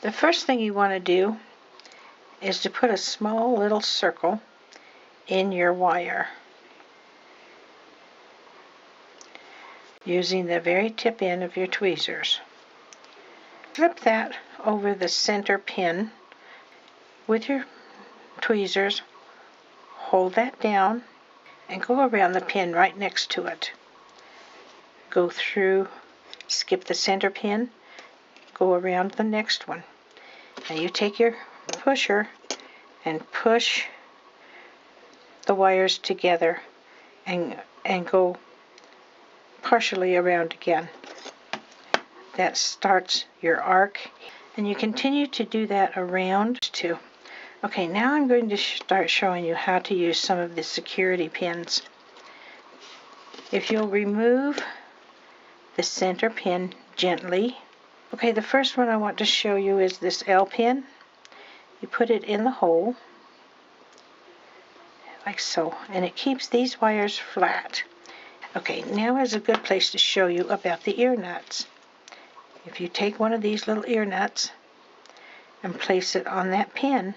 The first thing you want to do is to put a small little circle in your wire using the very tip end of your tweezers. Flip that over the center pin with your tweezers, hold that down, and go around the pin right next to it. Go through, skip the center pin, go around the next one. Now you take your pusher and push the wires together and go partially around again. That starts your arc, and you continue to do that around too. Okay, now I'm going to start showing you how to use some of the security pins. If you'll remove the center pin gently. Okay, the first one I want to show you is this L pin. You put it in the hole, like so, and it keeps these wires flat. Okay, now is a good place to show you about the ear nuts. If you take one of these little ear nuts and place it on that pin,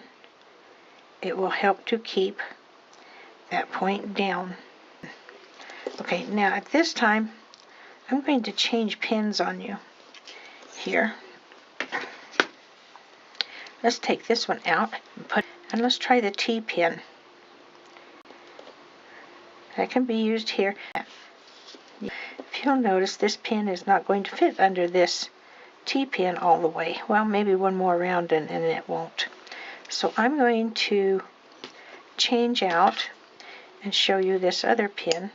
it will help to keep that point down. Okay, now at this time, I'm going to change pins on you here. Let's take this one out and let's try the T pin. That can be used here. If you'll notice, this pin is not going to fit under this T pin all the way. Well, maybe one more round and it won't. So I'm going to change out and show you this other pin.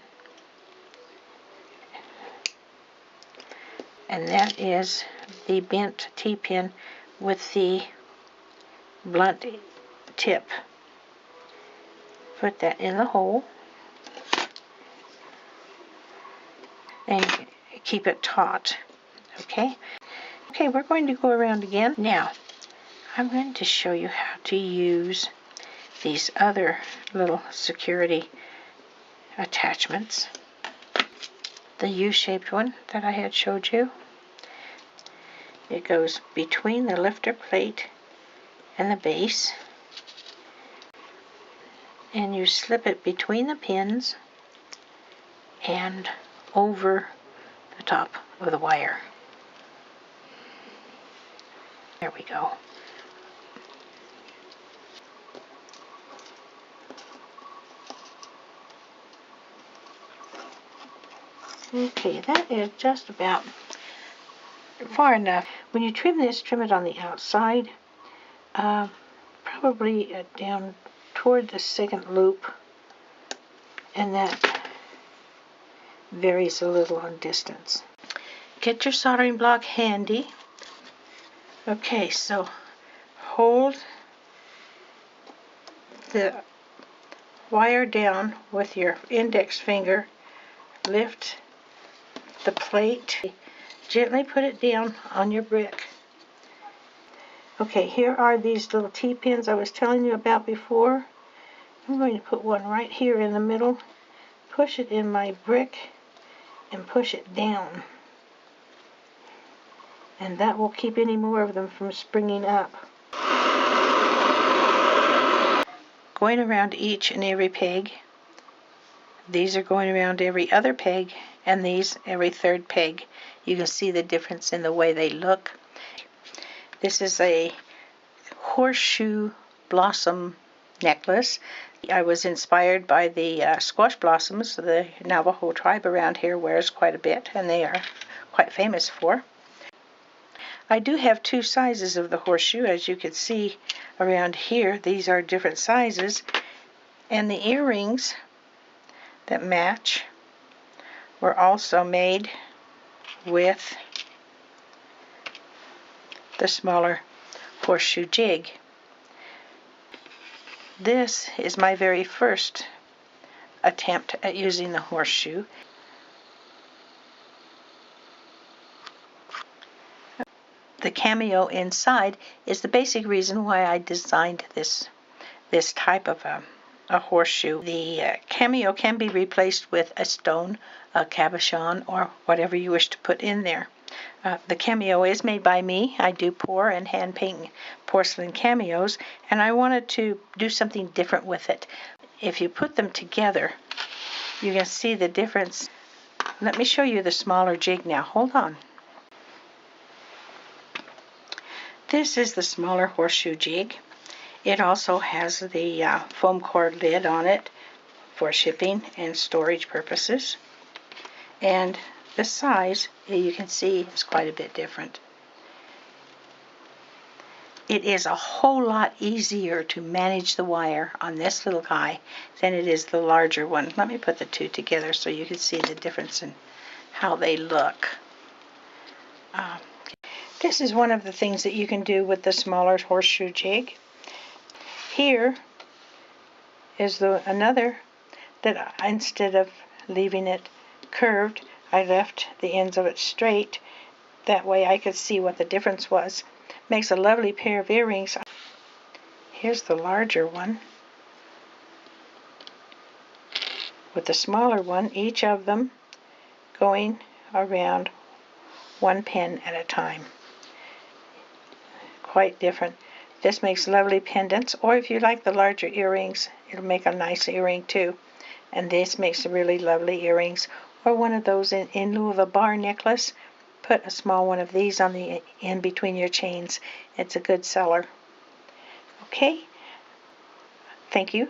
And that is the bent T pin with the blunt tip. Put that in the hole and keep it taut. Okay? Okay, we're going to go around again. Now, I'm going to show you how to use these other little security attachments. The U-shaped one that I had showed you. It goes between the lifter plate and the base, and you slip it between the pins and over the top of the wire. There we go. Okay, that is just about far enough. When you trim this, trim it on the outside, probably down toward the second loop, and that varies a little on distance. Get your soldering block handy. Okay, so hold the wire down with your index finger, lift the plate, gently put it down on your brick. Okay, here are these little T-pins I was telling you about before. I'm going to put one right here in the middle, push it in my brick, and push it down. And that will keep any more of them from springing up. Going around each and every peg. These are going around every other peg, and these every third peg. You can see the difference in the way they look. This is a horseshoe blossom necklace. I was inspired by the squash blossoms the Navajo tribe around here wears quite a bit, and they are quite famous for. I do have two sizes of the horseshoe, as you can see around here. These are different sizes, and the earrings that match were also made with the smaller horseshoe jig. This is my very first attempt at using the horseshoe. The cameo inside is the basic reason why I designed this type of a horseshoe. The cameo can be replaced with a stone, a cabochon, or whatever you wish to put in there. The cameo is made by me. I do pour and hand paint porcelain cameos, and I wanted to do something different with it. If you put them together, you can see the difference. Let me show you the smaller jig now. Hold on. This is the smaller horseshoe jig. It also has the foam core lid on it for shipping and storage purposes. And the size, you can see, is quite a bit different. It is a whole lot easier to manage the wire on this little guy than it is the larger one. Let me put the two together so you can see the difference in how they look. This is one of the things that you can do with the smaller horseshoe jig. Here is another that instead of leaving it curved, I left the ends of it straight. That way I could see what the difference was. Makes a lovely pair of earrings. Here's the larger one with the smaller one, each of them going around one pin at a time. Quite different. This makes lovely pendants, or if you like the larger earrings, it'll make a nice earring too. And this makes really lovely earrings, or one of those in lieu of a bar necklace. Put a small one of these on the end between your chains. It's a good seller. Okay, thank you.